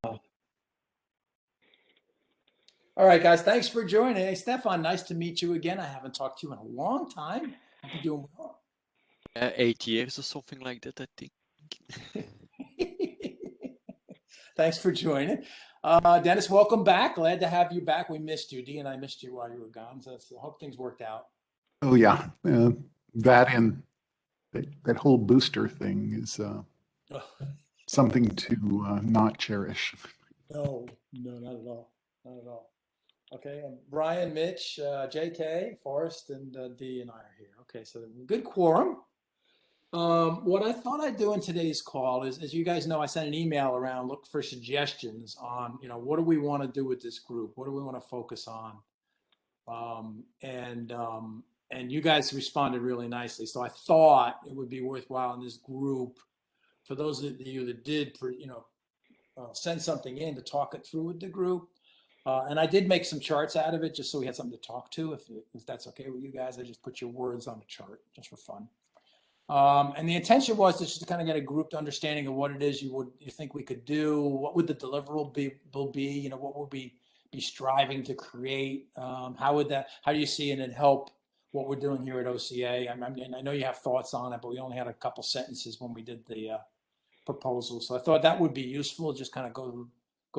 All right, guys, thanks for joining. Hey, Stefan, nice to meet you again. I haven't talked to you in a long time. Hope you're doing well. 8 years or something like that, I think. Thanks for joining. Dennis, welcome back. Glad to have you back. We missed you. Dee and I missed you while you were gone, so I hope things worked out. Oh yeah, that and that whole booster thing is Oh, something to not cherish. no, no, not at all. Not at all. Okay, and Brian, Mitch, JK, Forrest, and Dee and I are here. Okay, so good quorum. What I thought I'd do in today's call is, as you guys know, I sent an email around, look for suggestions on, what do we want to do with this group? What do we want to focus on? And you guys responded really nicely. So I thought it would be worthwhile in this group, for those of you that did, send something in to talk it through with the group. And I did make some charts out of it just so we had something to talk to. If that's okay with you guys, I just put your words on the chart just for fun. And the intention was just to kind of get a grouped understanding of what it is you think we could do. What would the deliverable be? What would we be striving to create? How do you see it help what we're doing here at OCA? I know you have thoughts on it, but we only had a couple sentences when we did the proposal. So I thought that would be useful. Just kind of go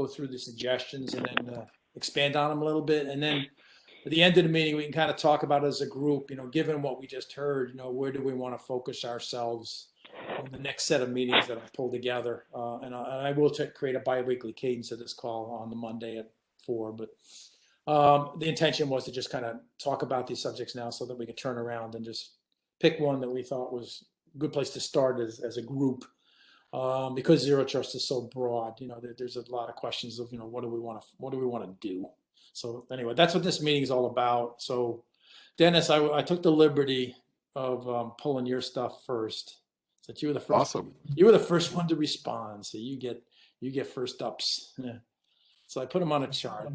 through the suggestions and then expand on them a little bit. And then at the end of the meeting, we can kind of talk about as a group, given what we just heard, where do we want to focus ourselves on the next set of meetings that I'll pull together. And I will create a bi-weekly cadence of this call on the Monday at 4. But the intention was to just kind of talk about these subjects now so that we could turn around and just pick one that we thought was a good place to start as a group. Because zero trust is so broad, there's a lot of questions of, what do we want to do? So anyway, that's what this meeting is all about. So Dennis, I took the liberty of pulling your stuff first. Since you were the first, Awesome. You were the first one to respond, so you get first ups. Yeah. So I put them on a chart.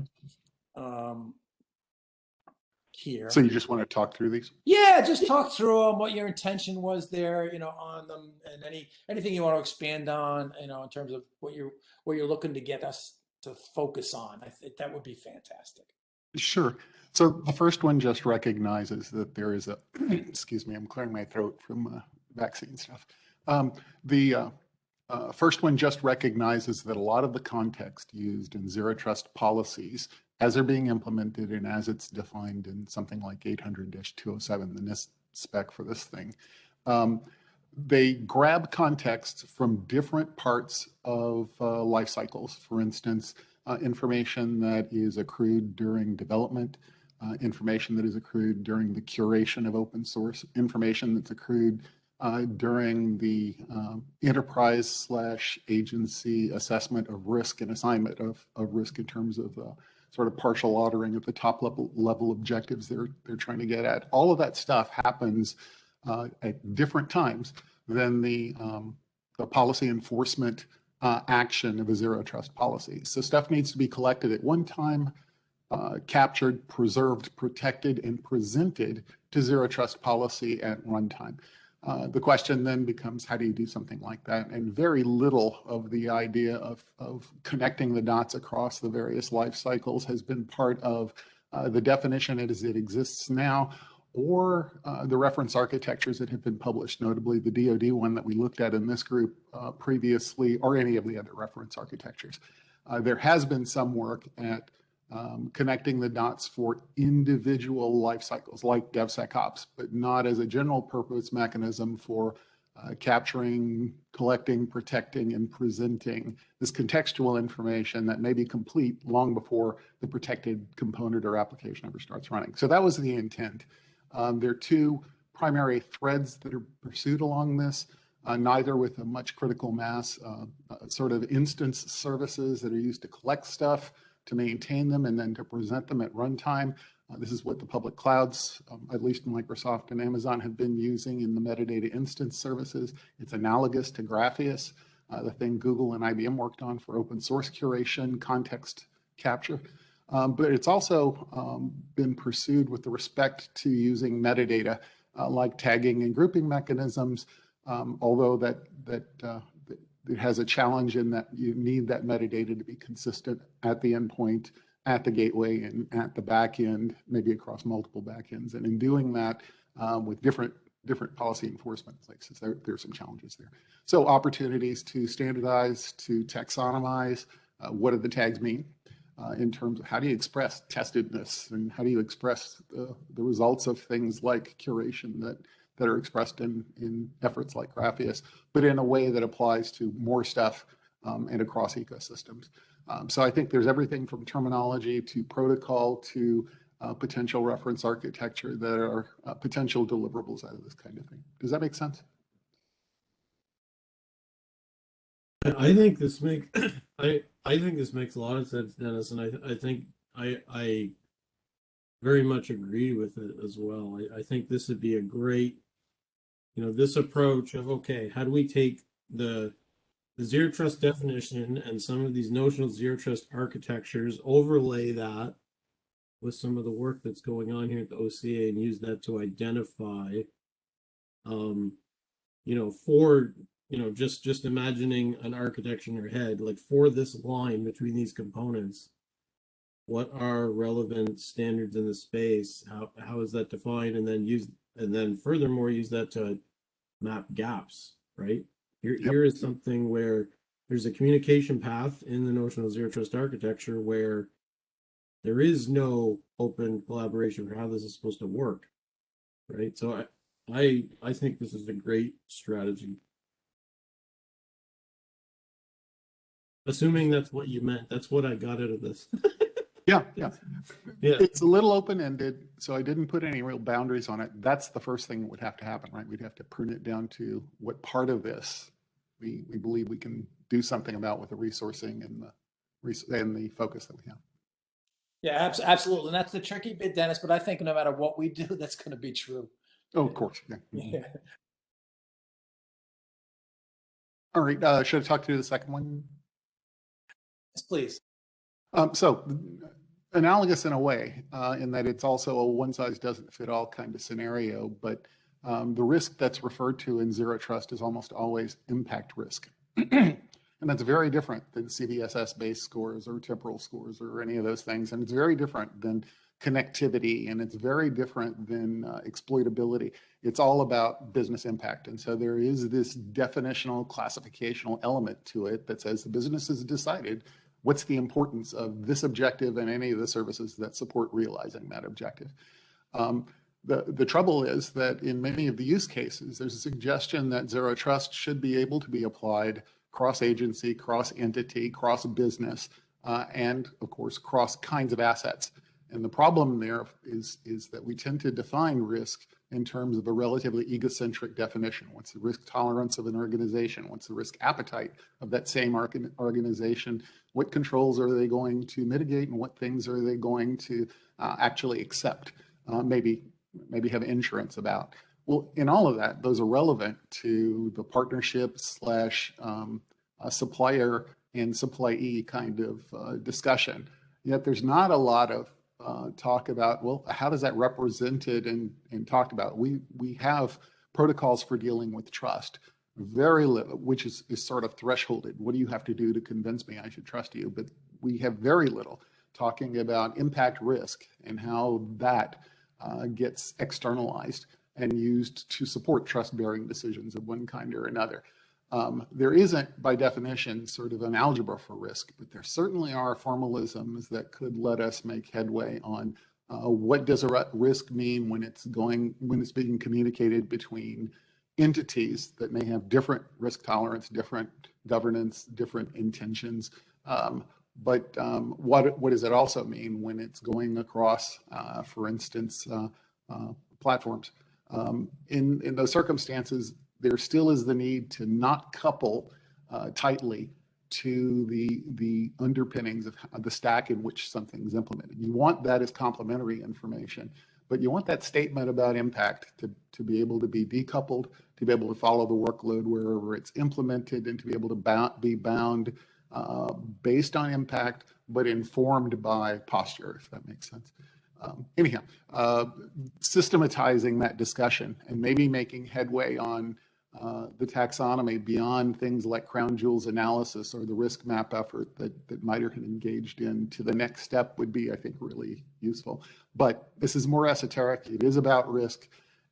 Here. So you just want to talk through these? Yeah, just talk through them, what your intention was there, on them, and anything you want to expand on, in terms of what you're looking to get us to focus on. I think that would be fantastic. Sure. So the first one just recognizes that there is a, excuse me, I'm clearing my throat from vaccine stuff. The first one just recognizes that a lot of the context used in zero trust policies, as they're being implemented and as it's defined in something like 800-207, the NIST spec for this thing, they grab context from different parts of life cycles. For instance, information that is accrued during development, information that is accrued during the curation of open source, information that's accrued during the enterprise/agency assessment of risk and assignment of risk in terms of sort of partial ordering at the top level objectives they're trying to get at. All of that stuff happens at different times than the policy enforcement action of a zero trust policy. So stuff needs to be collected at one time, captured, preserved, protected, and presented to zero trust policy at runtime. The question then becomes, how do you do something like that? And very little of the idea of connecting the dots across the various life cycles has been part of the definition as it exists now, or the reference architectures that have been published, notably the DoD one that we looked at in this group previously, or any of the other reference architectures. There has been some work at connecting the dots for individual life cycles like DevSecOps, but not as a general purpose mechanism for capturing, collecting, protecting, and presenting this contextual information that may be complete long before the protected component or application ever starts running. So that was the intent. There are two primary threads that are pursued along this, neither with a much critical mass, sort of instance services that are used to collect stuff, to maintain them, and then to present them at runtime. This is what the public clouds, at least Microsoft and Amazon, have been using in the metadata instance services. It's analogous to Grapheus, the thing Google and IBM worked on for open source curation, context capture. But it's also been pursued with the respect to using metadata like tagging and grouping mechanisms, although it has a challenge in that you need that metadata to be consistent at the endpoint, at the gateway, and at the back end, maybe across multiple backends. And in doing that with different policy enforcement places, there's some challenges there. So opportunities to standardize, to taxonomize, what do the tags mean in terms of how do you express testedness, and how do you express the results of things like curation that are expressed in efforts like Grapheus, but in a way that applies to more stuff and across ecosystems. So I think there's everything from terminology to protocol to potential reference architecture that are potential deliverables out of this kind of thing. Does that make sense? I think this makes I think this makes a lot of sense, Dennis, and I think I very much agree with it as well. I think this would be a great, this approach of, okay, how do we take the zero trust definition and some of these notional zero trust architectures, overlay that with some of the work that's going on here at the OCA, and use that to identify, for, just imagining an architecture in your head, like for this line between these components, what are relevant standards in the space? How is that defined? And then furthermore, use that to map gaps, right? Here is something where there's a communication path in the notional zero trust architecture where there is no open collaboration for how this is supposed to work, right? So I think this is a great strategy. Assuming that's what you meant, that's what I got out of this. Yeah. Yeah. It's a little open-ended, so I didn't put any real boundaries on it. That's the first thing that would have to happen, right? We'd have to prune it down to what part of this we believe we can do something about with the resourcing and the focus that we have. Yeah, absolutely. And that's the tricky bit, Dennis, but I think no matter what we do, that's going to be true. Oh, of course. Yeah. Yeah. All right. Should I talk to the second one? Yes, please. So analogous in a way, in that it's also a one size doesn't fit all kind of scenario, but the risk that's referred to in zero trust is almost always impact risk. And that's very different than CVSS-based scores or temporal scores or any of those things. And it's very different than connectivity, and it's very different than exploitability. It's all about business impact. And so there is this definitional, classificational element to it that says the business has decided what's the importance of this objective and any of the services that support realizing that objective. The trouble is that in many of the use cases, there's a suggestion that zero trust should be able to be applied cross-agency, cross-entity, cross-business, and of course, cross kinds of assets. And the problem there is that we tend to define risk in terms of a relatively egocentric definition. What's the risk tolerance of an organization? What's the risk appetite of that same organization? What controls are they going to mitigate, and what things are they going to actually accept? Maybe have insurance about. Well, in all of that, those are relevant to the partnership / supplier and supplyee kind of discussion. Yet there's not a lot of talk about, well, how does that represented and talked about? We have protocols for dealing with trust, very little, which is sort of thresholded. What do you have to do to convince me I should trust you? But we have very little talking about impact risk and how that gets externalized and used to support trust-bearing decisions of one kind or another. There isn't, by definition, sort of an algebra for risk, but there certainly are formalisms that could let us make headway on what does a risk mean when it's being communicated between entities that may have different risk tolerance, different governance, different intentions. But what does it also mean when it's going across, for instance, platforms? In those circumstances, there still is the need to not couple tightly to the underpinnings of the stack in which something is implemented. You want that as complementary information, but you want that statement about impact to be able to be decoupled, to be able to follow the workload wherever it's implemented, and to be able to be bound based on impact, but informed by posture, if that makes sense. Anyhow, systematizing that discussion and maybe making headway on the taxonomy beyond things like crown jewels analysis or the risk map effort that MITRE had engaged in to the next step would be, I think, really useful. But this is more esoteric. It is about risk,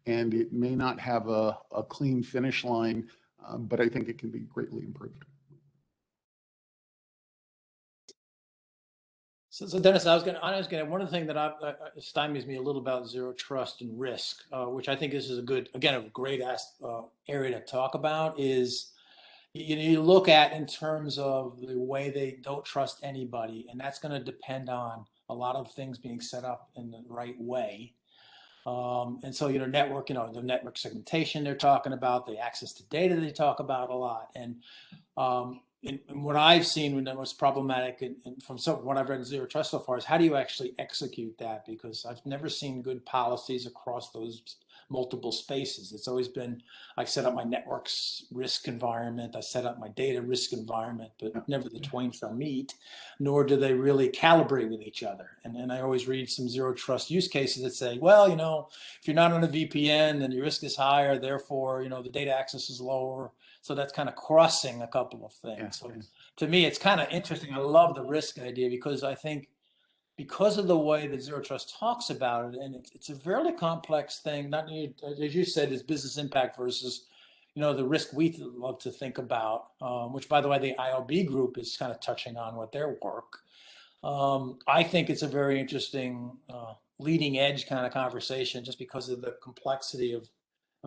and it may not have a clean finish line, but I think it can be greatly improved. So Dennis, one of the things that stymies me a little about zero trust and risk, which I think this is a great area to talk about, is you look at in terms of the way they don't trust anybody, and that's going to depend on a lot of things being set up in the right way. And so, the network segmentation they're talking about, the access to data they talk about a lot. And what I've seen when that was problematic, and from what I've read in Zero Trust so far, is how do you actually execute that? Because I've never seen good policies across those multiple spaces. It's always been, I set up my network's risk environment, I set up my data risk environment, but never the twain shall meet, nor do they really calibrate with each other. And I always read some Zero Trust use cases that say, well, if you're not on a VPN, then your risk is higher, therefore, the data access is lower. So that's kind of crossing a couple of things. Yeah. So to me, it's kind of interesting. I love the risk idea because I think because of the way that Zero Trust talks about it, and it's a fairly complex thing, not as you said, is business impact versus, the risk we love to think about, which, by the way, the ILB group is kind of touching on with their work. I think it's a very interesting leading edge kind of conversation just because of the complexity of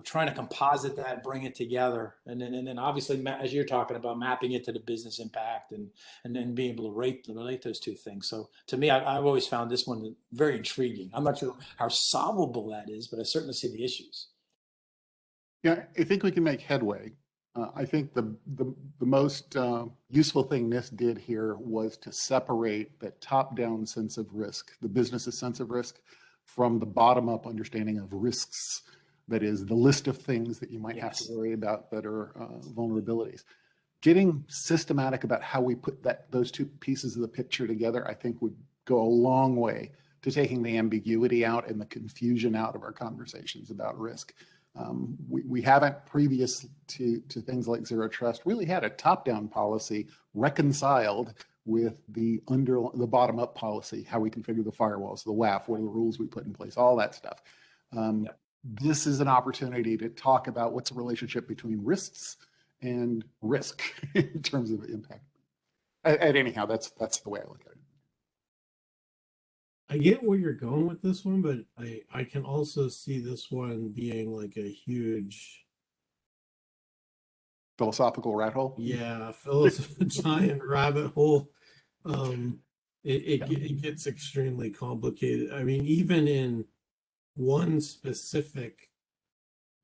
trying to composite that, bring it together, and then obviously, as you're talking about, mapping it to the business impact and then being able to relate those two things. So to me, I've always found this one very intriguing. I'm not sure how solvable that is, but I certainly see the issues. Yeah, I think we can make headway. I think the most useful thing NIST did here was to separate the top-down sense of risk, the business's sense of risk, from the bottom-up understanding of risks. That is the list of things that you might have to worry about that are vulnerabilities. Getting systematic about how we put those two pieces of the picture together, I think would go a long way to taking the ambiguity out and the confusion out of our conversations about risk. We haven't, previous to things like Zero Trust, really had a top-down policy reconciled with the bottom-up policy, how we configure the firewalls, the WAF, what are the rules we put in place, all that stuff. This is an opportunity to talk about what's the relationship between risks and risk in terms of impact. Anyhow, that's the way I look at it. I get where you're going with this one, but I can also see this one being like a huge philosophical rat hole. Yeah, giant rabbit hole. It gets extremely complicated. I mean, even in one specific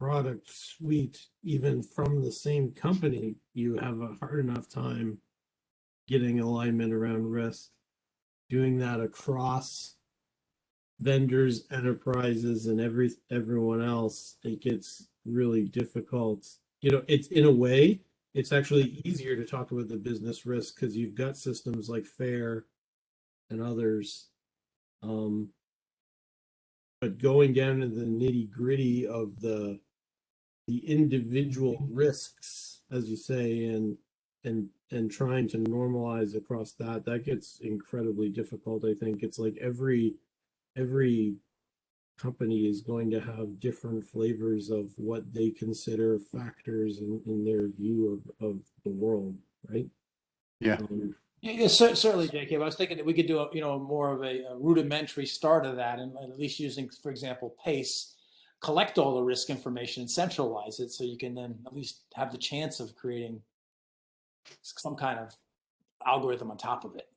product suite, even from the same company, you have a hard enough time getting alignment around risk. Doing that across vendors, enterprises, and everyone else, it gets really difficult. It's in a way, it's actually easier to talk about the business risk because you've got systems like FAIR and others. But going down to the nitty gritty of the individual risks, as you say, and trying to normalize across that gets incredibly difficult. I think it's like every company is going to have different flavors of what they consider factors in their view of the world, right? Yeah. Yeah, certainly, Jacob. I was thinking that we could do more of a rudimentary start of that, and at least using, for example, PACE, collect all the risk information and centralize it, so you can then at least have the chance of creating some kind of algorithm on top of it.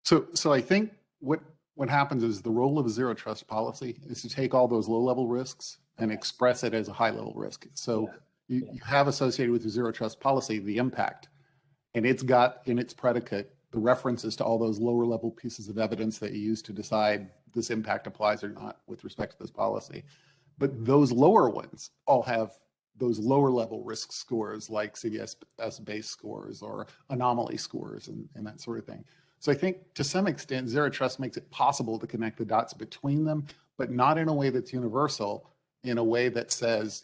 So I think what happens is the role of a zero trust policy is to take all those low-level risks and express it as a high-level risk. So you have associated with the zero trust policy the impact, and it's got in its predicate the references to all those lower-level pieces of evidence that you use to decide this impact applies or not with respect to this policy. But those lower ones all have those lower-level risk scores like CVSS-based scores or anomaly scores and that sort of thing. So I think to some extent, Zero Trust makes it possible to connect the dots between them, but not in a way that's universal, in a way that says,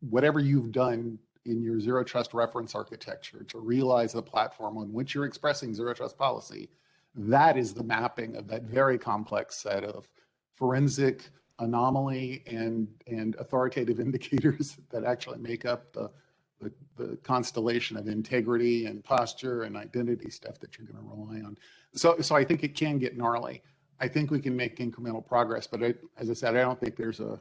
whatever you've done in your zero trust reference architecture to realize the platform on which you're expressing zero trust policy, that is the mapping of that very complex set of forensic, anomaly, and authoritative indicators that actually make up the constellation of integrity and posture and identity stuff that you're going to rely on. So I think it can get gnarly. I think we can make incremental progress, but as I said, I don't think there's a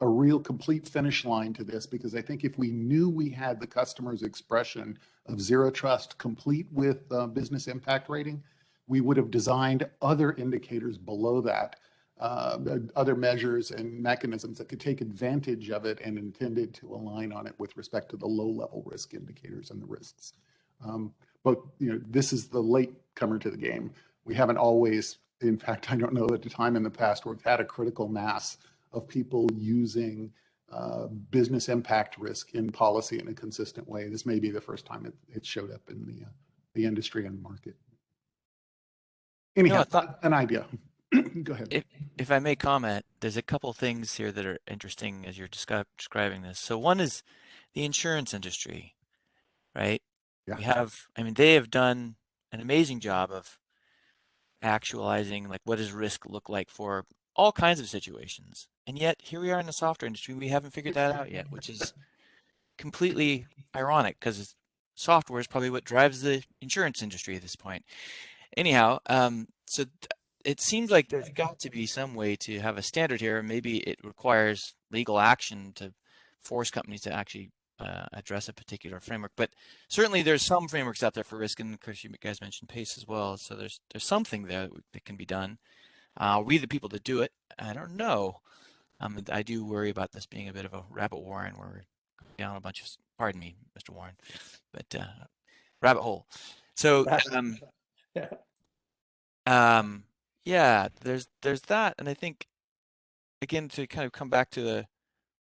real complete finish line to this, because I think if we knew we had the customer's expression of zero trust complete with business impact rating, we would have designed other indicators below that, other measures and mechanisms that could take advantage of it and intended to align on it with respect to the low-level risk indicators and the risks. But this is the late comer to the game. We haven't always, in fact, I don't know at a time in the past where we've had a critical mass of people using business impact risk in policy in a consistent way. This may be the first time it showed up in the industry and market. Anyhow, an idea. Go ahead. If I may comment, there's a couple things here that are interesting as you're describing this. So one is the insurance industry, right? Yeah. They have done an amazing job of actualizing, like, what does risk look like for all kinds of situations. And yet here we are in the software industry, we haven't figured that out yet, which is completely ironic because software is probably what drives the insurance industry at this point. Anyhow, it seems like there's got to be some way to have a standard here. Maybe it requires legal action to force companies to actually address a particular framework. But certainly there's some frameworks out there for risk, and of course you guys mentioned PACE as well. So there's something there that can be done. Are we the people to do it? I don't know. I do worry about this being a bit of a rabbit warren where we're down a bunch of, pardon me, Mr. Warren, but rabbit hole. So yeah, there's that, and I think again to kind of come back to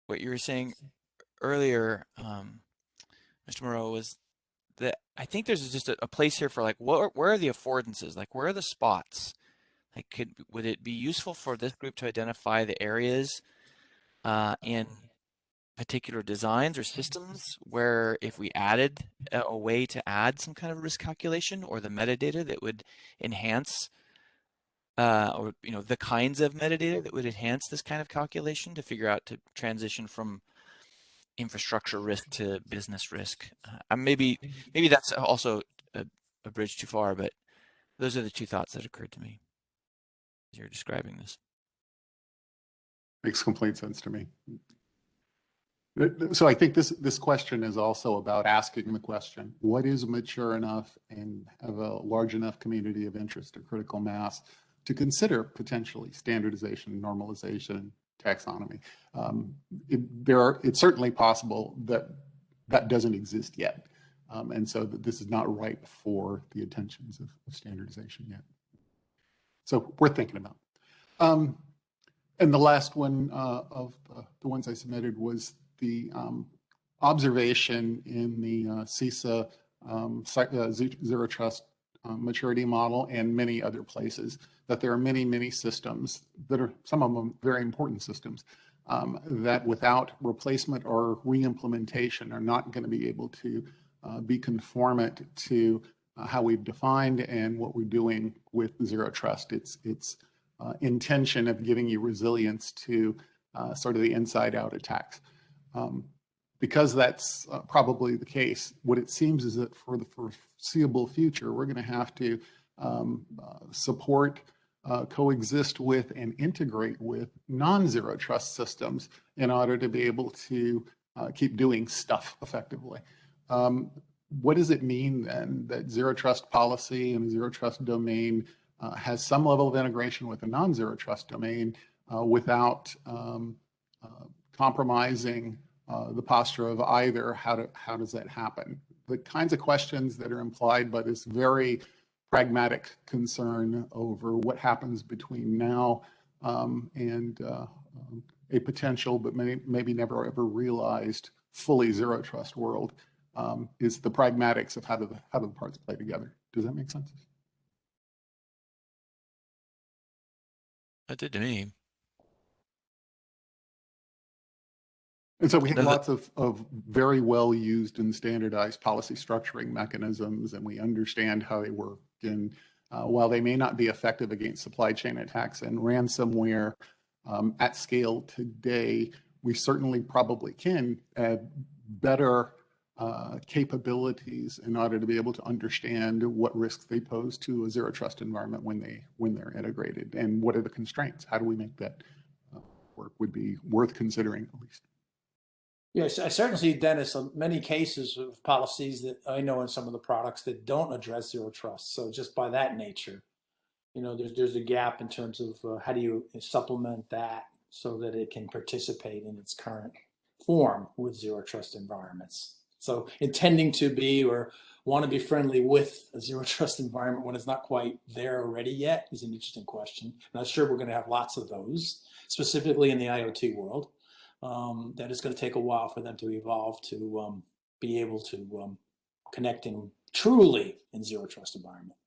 what you were saying earlier, Mr. Moreau, was that I think there's just a place here for, like, where are the affordances, like where are the spots, like would it be useful for this group to identify the areas in particular designs or systems where if we added a way to add some kind of risk calculation or the metadata that would enhance or the kinds of metadata that would enhance this kind of calculation to figure out to transition from infrastructure risk to business risk. Maybe that's also a bridge too far, but those are the two thoughts that occurred to me as you're describing this. Makes complete sense to me. So I think this question is also about asking the question, what is mature enough and have a large enough community of interest or critical mass to consider potentially standardization, normalization, taxonomy? It's certainly possible that that doesn't exist yet. And so this is not ripe for the attentions of standardization yet. So worth thinking about. And the last one of the ones I submitted was the observation in the CISA Zero Trust maturity model and many other places that there are many systems that are, some of them very important systems, that without replacement or re-implementation are not going to be able to be conformant to how we've defined and what we're doing with Zero Trust. Its intention of giving you resilience to sort of the inside-out attacks. Because that's probably the case, what it seems is that for the foreseeable future, we're going to have to support, coexist with, and integrate with non-zero trust systems in order to be able to keep doing stuff effectively. What does it mean then that zero trust policy and zero trust domain has some level of integration with a non-zero trust domain without compromising the posture of either? How does that happen? The kinds of questions that are implied by this very pragmatic concern over what happens between now and a potential but maybe never ever realized fully zero trust world is the pragmatics of how do the parts play together. Does that make sense? That did to me. And so we have No, lots of very well used and standardized policy structuring mechanisms, and we understand how they work. And while they may not be effective against supply chain attacks and ransomware at scale today, we certainly probably can add better capabilities in order to be able to understand what risks they pose to a zero trust environment when they're integrated, and what are the constraints. How do we make that work? Would be worth considering at least. Yes, I certainly see, Dennis, many cases of policies that I know in some of the products that don't address zero trust. So just by that nature, there's a gap in terms of how do you supplement that so that it can participate in its current form with zero trust environments. So intending to be or want to be friendly with a zero trust environment when it's not quite there already yet is an interesting question. And I'm sure we're going to have lots of those, specifically in the IoT world. That it's going to take a while for them to evolve to be able to connect in truly in zero trust environment.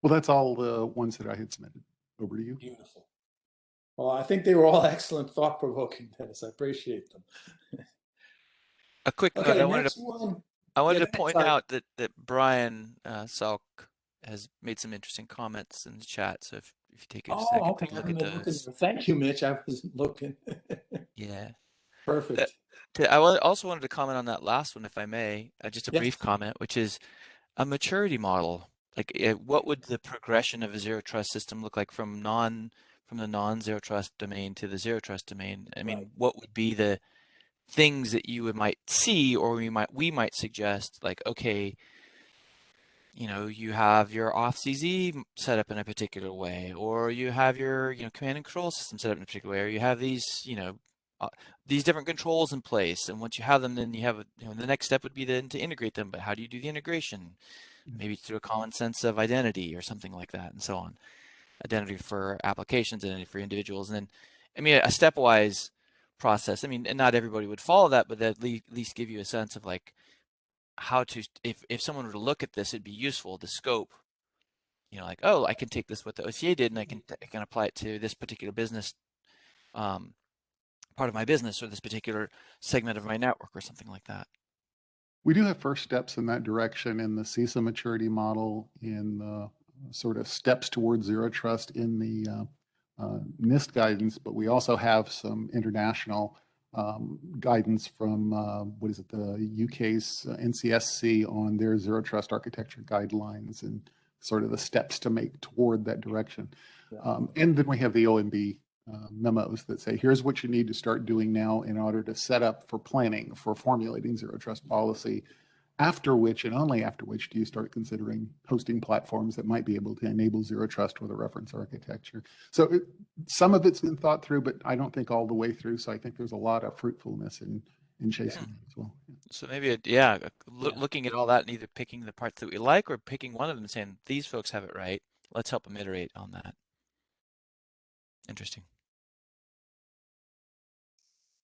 Well, that's all the ones that I had submitted. Over to you. Beautiful. Well, I think they were all excellent, thought-provoking, Dennis. I appreciate them. a quick note. Okay, I wanted next one. to Yeah, point sorry. out that Brian Salk has made some interesting comments in the chat. So if you take a Oh, second okay. to I look haven't at been looking. those, Thank you, Mitch. I wasn't looking. yeah. That, Perfect. also wanted to comment on that last one, if I may, just a brief Yes. comment, which is a maturity model. Like, what would the progression of a zero trust system look like from the non-zero trust domain to the zero trust domain? I Right. mean, what would be the things that you might see, or we might suggest, like, okay, you have your auth set up in a particular way, or you have your, command and control system set up in a particular way, or you have these different controls in place. And once you have them, then you have, the next step would be then to integrate them. But how do you do the integration? Maybe through a common sense of identity or something like that, and so on. Identity for applications, identity for individuals. And then, I mean, a stepwise process. I mean, and not everybody would follow that, but that at least give you a sense of like how to, if someone were to look at this, it'd be useful to scope, like, oh, I can take this what the OCA did, and I can apply it to this particular business, part of my business, or this particular segment of my network, or something like that. We do have first steps in that direction in the CISA maturity model, in the sort of steps towards zero trust in the NIST guidance, but we also have some international guidance from, the UK's NCSC on their zero trust architecture guidelines and sort of the steps to make toward that direction. Yeah. And then we have the OMB memos that say, here's what you need to start doing now in order to set up for planning, for formulating zero trust policy, after which and only after which do you start considering hosting platforms that might be able to enable zero trust with a reference architecture. So some of it's been thought through, but I don't think all the way through. So I think there's a lot of fruitfulness in chasing that as well. So maybe, looking at all that and either picking the parts that we like or picking one of them and saying, these folks have it right. Let's help them iterate on that. Interesting.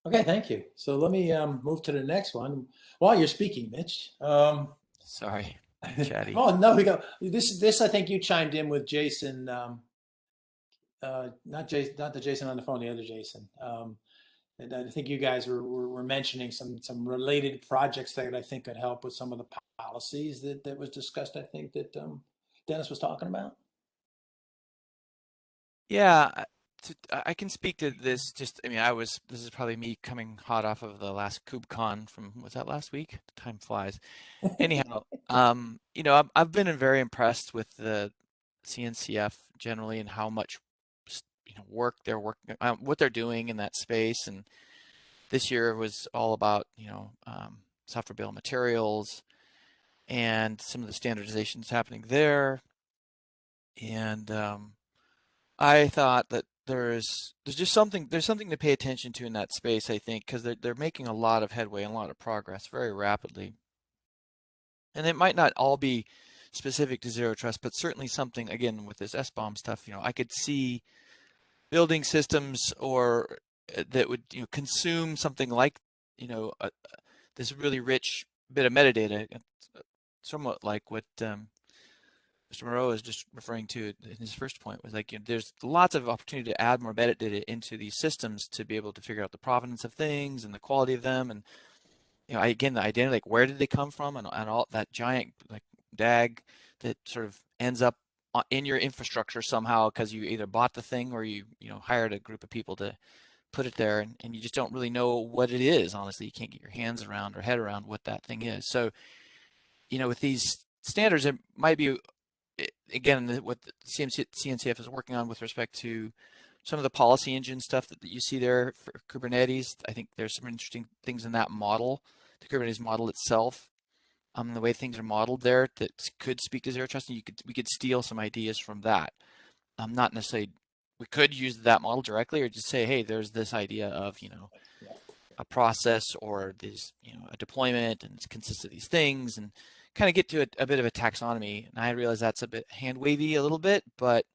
Okay, thank you. So let me move to the next one. While you're speaking, Mitch. Sorry, chatty. Oh, no, we go. This I think you chimed in with Jason. Not the Jason on the phone, the other Jason. And I think you guys were mentioning some related projects that I think could help with some of the policies that was discussed. I think that Dennis was talking about. Yeah, I can speak to this. Just, I mean, this is probably me coming hot off of the last KubeCon was that last week? Time flies. Anyhow, I've been very impressed with the CNCF generally and how much, work they're working, what they're doing in that space. And this year was all about, software bill of materials and some of the standardizations happening there. And I thought that there's something to pay attention to in that space, I think, because they're making a lot of headway and a lot of progress very rapidly. And it might not all be specific to zero trust, but certainly something, again, with this SBOM stuff, I could see building systems or that would consume something like this really rich bit of metadata, somewhat like what Mr. Moreau is just referring to in his first point was like, there's lots of opportunity to add more metadata into these systems to be able to figure out the provenance of things and the quality of them. And, again, the identity, like where did they come from, and all that giant like DAG that sort of ends up in your infrastructure somehow because you either bought the thing or you hired a group of people to put it there, and you just don't really know what it is. Honestly, you can't get your hands around or head around what that thing is. So, with these standards, it might be, again, what the CNCF is working on with respect to some of the policy engine stuff that you see there for Kubernetes. I think there's some interesting things in that model, the Kubernetes model itself, the way things are modeled there that could speak to zero trust, and we could steal some ideas from that. Not necessarily, we could use that model directly, or just say, hey, there's this idea of a process or this a deployment, and it consists of these things, and kind of get to a bit of a taxonomy. And I realize that's a bit hand wavy a little bit, but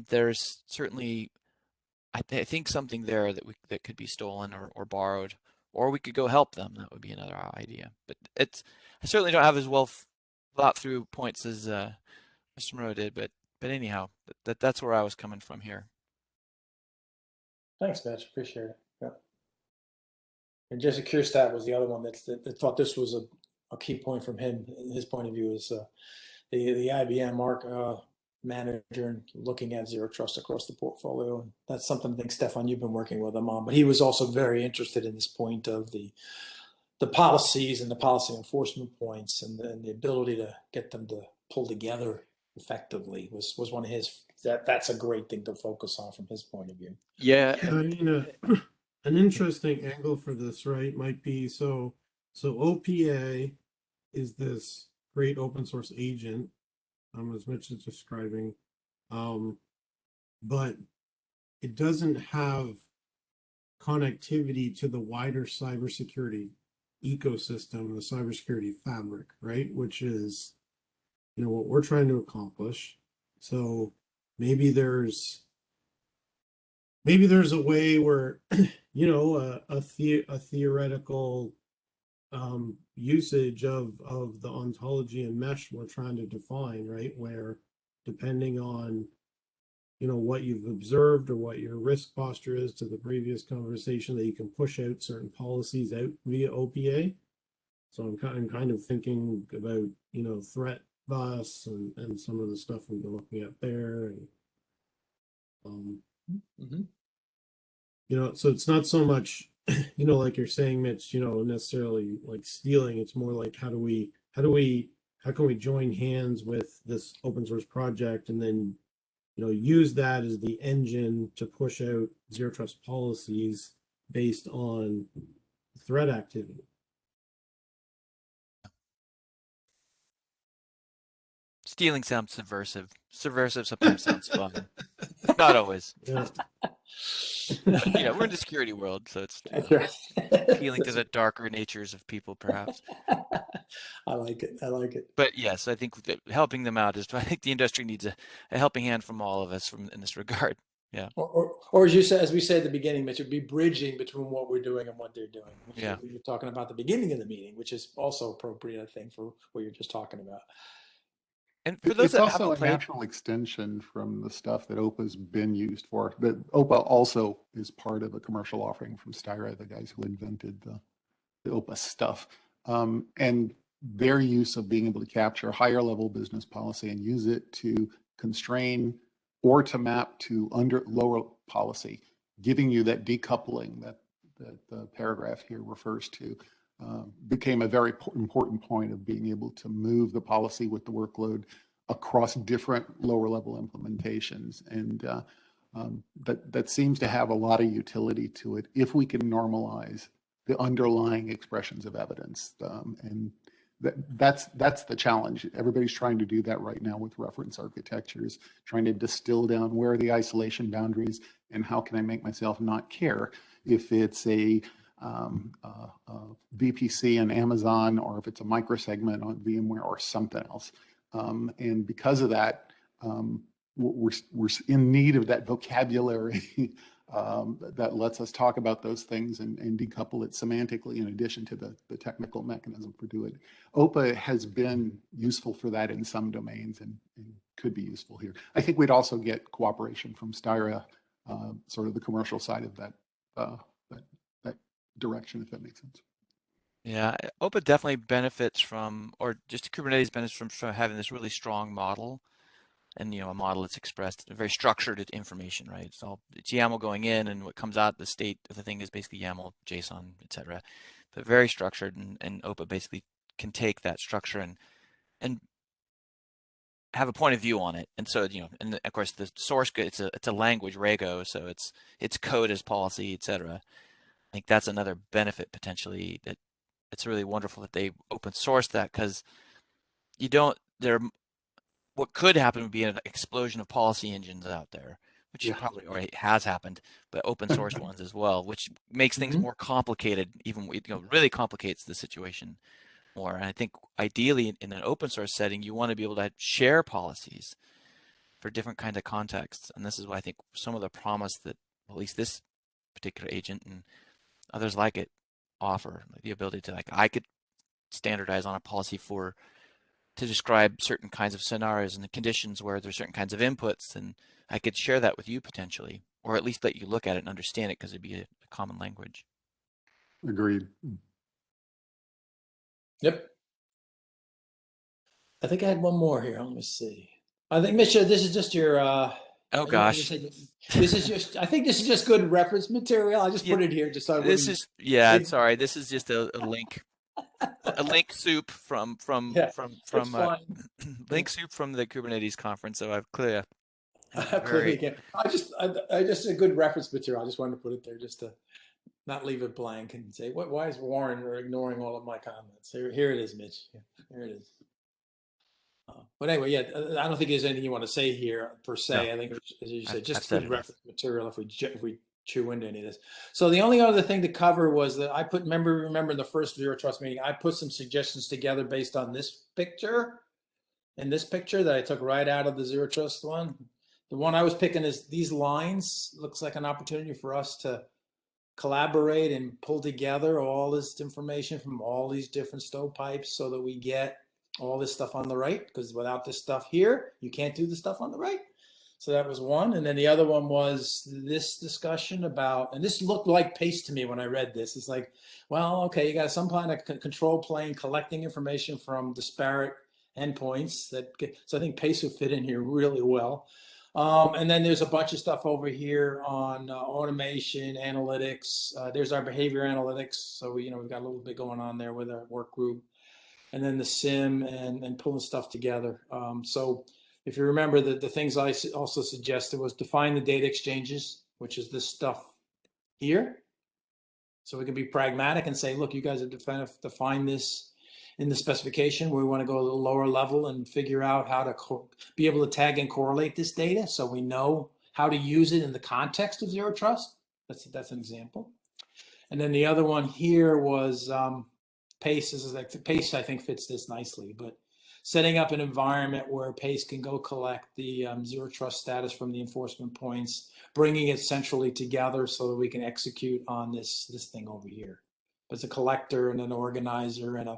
there's certainly I think something there that could be stolen or borrowed, or we could go help them. That would be another idea. But I certainly don't have as well thought through points as Mr. Moreau did. But anyhow, that's where I was coming from here. Thanks, Mitch. Appreciate it. Yeah. And Jesse Kierstadt was the other one that thought this was a key point from him. His point of view is the IBM manager and looking at zero trust across the portfolio. And that's something I think, Stefan, you've been working with him on. But he was also very interested in this point of the policies and the policy enforcement points, and the ability to get them to pull together effectively was one of his. That's a great thing to focus on from his point of view. Yeah, I mean, an interesting angle for this, right, might be so OPA is this great open source agent, as Mitch is describing, but it doesn't have connectivity to the wider cybersecurity ecosystem, the cybersecurity fabric, right? Which is, what we're trying to accomplish. So maybe there's a way where, a theoretical usage of the ontology and mesh we're trying to define, right? Where depending on what you've observed or what your risk posture is to the previous conversation, that you can push out certain policies out via OPA. So I'm kind of thinking about threat bus and some of the stuff we've been looking at there, and so it's not so much like you're saying, Mitch, necessarily like stealing. It's more like how can we join hands with this open source project and then use that as the engine to push out zero trust policies based on threat activity. Stealing sounds subversive. Subversive sometimes sounds fun. Not always. Yeah. We're in the security world, so it's appealing to the darker natures of people, perhaps. I like it. But yes, I think that helping them out I think the industry needs a helping hand from all of us in this regard. Yeah. Or as we said at the beginning, Mitch, it'd be bridging between what we're doing and what they're doing. Yeah. You're talking about the beginning of the meeting, which is also appropriate, I think, for what you're just talking about. And for those it's that also haven't a played, natural extension from the stuff that OPA's been used for. That OPA also is part of a commercial offering from Styra, the guys who invented the OPA stuff. And their use of being able to capture higher level business policy and use it to constrain or to map to lower policy, giving you that decoupling that the paragraph here refers to, became a very important point of being able to move the policy with the workload across different lower level implementations. And that seems to have a lot of utility to it if we can normalize the underlying expressions of evidence. And that's the challenge. Everybody's trying to do that right now with reference architectures, trying to distill down where are the isolation boundaries and how can I make myself not care if it's a VPC on Amazon or if it's a microsegment on VMware or something else. And because of that, we're in need of that vocabulary that lets us talk about those things and decouple it semantically in addition to the technical mechanism for doing it. OPA has been useful for that in some domains and could be useful here. I think we'd also get cooperation from Styra, sort of the commercial side of that direction, if that makes sense. Yeah, OPA definitely benefits from, or just Kubernetes benefits from having this really strong model. And a model that's expressed very structured information, right? It's YAML going in, and what comes out the state of the thing is basically YAML, JSON, etc. But very structured, and OPA basically can take that structure and have a point of view on it. And so and of course the source code, it's a language, Rego, so it's code as policy, etc. I think that's another benefit potentially, that it's really wonderful that they open source that, because what could happen would be an explosion of policy engines out there, which probably already has happened, but open source ones as well, which makes things more complicated, even really complicates the situation more. And I think ideally in an open source setting, you want to be able to share policies for different kinds of contexts. And this is why I think some of the promise that at least this particular agent and others like it offer, like the ability to, I could standardize on a policy to describe certain kinds of scenarios and the conditions where there's certain kinds of inputs, and I could share that with you potentially, or at least let you look at it and understand it, because it'd be a common language. Agreed. Yep. I think I had one more here. Let me see. I think, Misha, this is just your. Oh gosh. This is just. I think this is just good reference material. I just put it here just so I wouldn't. Sorry. This is just a link. A link soup from link soup from the Kubernetes conference. So I've clearly I just a good reference material. I just wanted to put it there just to not leave it blank and say, why is Warren ignoring all of my comments? Here it is, Mitch. Here it is. But anyway, yeah, I don't think there's anything you want to say here per se. No. I think, as you said, just good reference material if we chew into any of this. So the only other thing to cover was that I put, remember in the first Zero Trust meeting, I put some suggestions together based on this picture and this picture that I took right out of the Zero Trust one. The one I was picking is these lines. Looks like an opportunity for us to collaborate and pull together all this information from all these different stovepipes so that we get all this stuff on the right, because without this stuff here, you can't do the stuff on the right. So that was one. And then the other one was this discussion about, and this looked like PACE to me when I read this. It's like, well, okay, you got some kind of control plane collecting information from disparate endpoints. So I think PACE would fit in here really well. And then there's a bunch of stuff over here on automation, analytics. There's our behavior analytics. So we've got a little bit going on there with our work group. And then the SIM and pulling stuff together. So if you remember, the things I also suggested was define the data exchanges, which is this stuff here. So we can be pragmatic and say, look, you guys have defined this in the specification. We want to go a little lower level and figure out how to be able to tag and correlate this data so we know how to use it in the context of Zero Trust. That's an example. And then the other one here was PACE. This is like PACE, I think, fits this nicely, but setting up an environment where PACE can go collect the Zero Trust status from the enforcement points, bringing it centrally together so that we can execute on this thing over here. It's a collector and an organizer and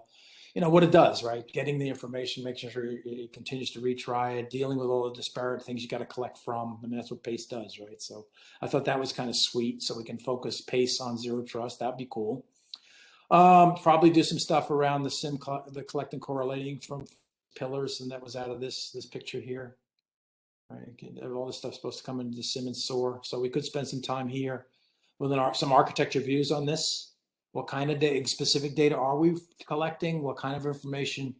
what it does, right? Getting the information, making sure it continues to retry it, dealing with all the disparate things you got to collect from. I mean, that's what PACE does, right? So I thought that was kind of sweet. So we can focus PACE on Zero Trust. That'd be cool. Probably do some stuff around the SIM, the collecting, correlating from pillars, and that was out of this picture here. Right, all this stuff's supposed to come into the SIM and SOAR, so we could spend some time here with some architecture views on this. What kind of specific data are we collecting? What kind of information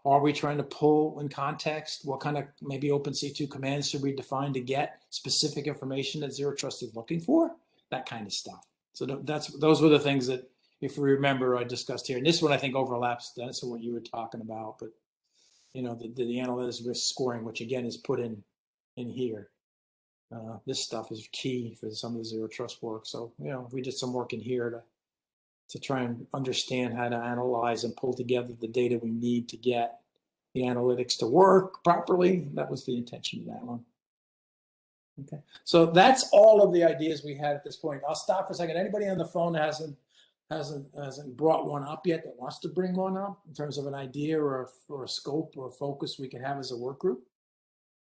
are we trying to pull in context? What kind of maybe OpenC2 commands should we define to get specific information that Zero Trust is looking for? That kind of stuff. So those were the things that, if you remember, I discussed here. And this one I think overlaps. That's what you were talking about. But the analytics risk scoring, which again is put in here. This stuff is key for some of the Zero Trust work. So we did some work in here to try and understand how to analyze and pull together the data we need to get the analytics to work properly. That was the intention of that one. Okay. So that's all of the ideas we had at this point. I'll stop for a second. Anybody on the phone hasn't brought one up yet that wants to bring one up in terms of an idea or a scope or a focus we can have as a work group?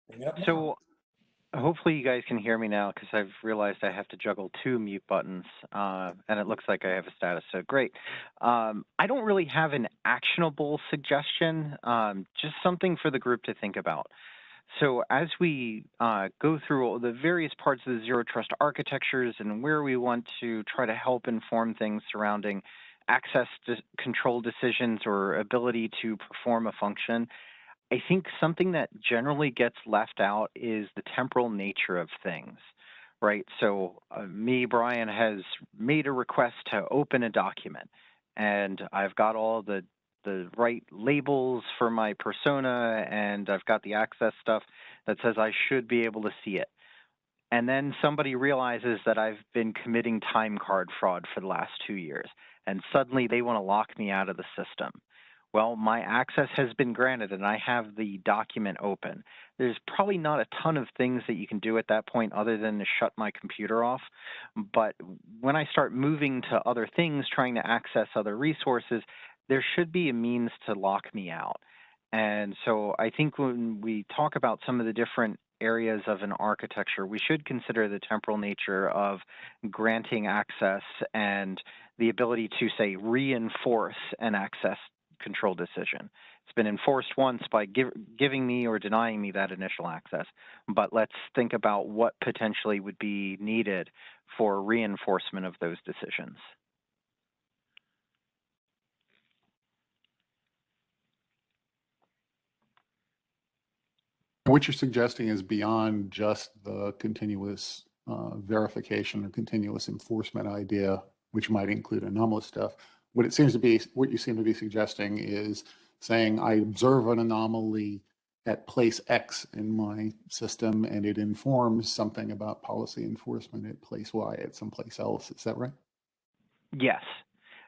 Bring it up now. So hopefully you guys can hear me now, because I've realized I have to juggle 2 mute buttons, and it looks like I have a status, so great. I don't really have an actionable suggestion, just something for the group to think about. So as we go through all the various parts of the zero trust architectures and where we want to try to help inform things surrounding access to control decisions or ability to perform a function, I think something that generally gets left out is the temporal nature of things, right? So Brian, has made a request to open a document, and I've got all the right labels for my persona, and I've got the access stuff that says I should be able to see it. And then somebody realizes that I've been committing time card fraud for the last 2 years, and suddenly they want to lock me out of the system. Well, my access has been granted and I have the document open. There's probably not a ton of things that you can do at that point other than to shut my computer off. But when I start moving to other things, trying to access other resources, there should be a means to lock me out. And so I think when we talk about some of the different areas of an architecture, we should consider the temporal nature of granting access and the ability to, say, reinforce an access control decision. It's been enforced once by giving me or denying me that initial access, but let's think about what potentially would be needed for reinforcement of those decisions. What you're suggesting is beyond just the continuous verification or continuous enforcement idea, which might include anomalous stuff. What you seem to be suggesting is saying I observe an anomaly at place X in my system, and it informs something about policy enforcement at place Y at someplace else. Is that right? Yes.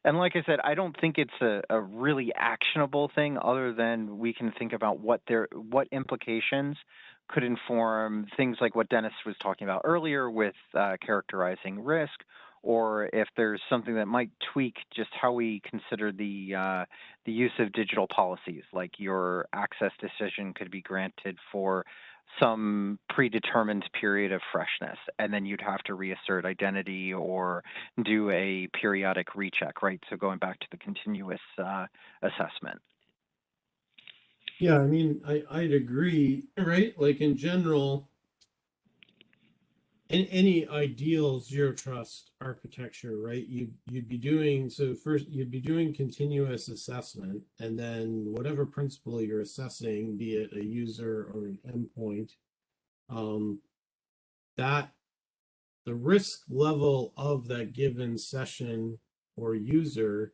And like I said, I don't think it's a really actionable thing, other than we can think about what implications could inform things like what Dennis was talking about earlier with characterizing risk, or if there's something that might tweak just how we consider the use of digital policies, like your access decision could be granted for some predetermined period of freshness, and then you'd have to reassert identity or do a periodic recheck, right? So going back to the continuous assessment. Yeah, I mean, I'd agree, right? Like in general, in any ideal zero trust architecture, right? You'd be doing, so first you'd be doing continuous assessment, and then whatever principle you're assessing, be it a user or an endpoint, that the risk level of that given session or user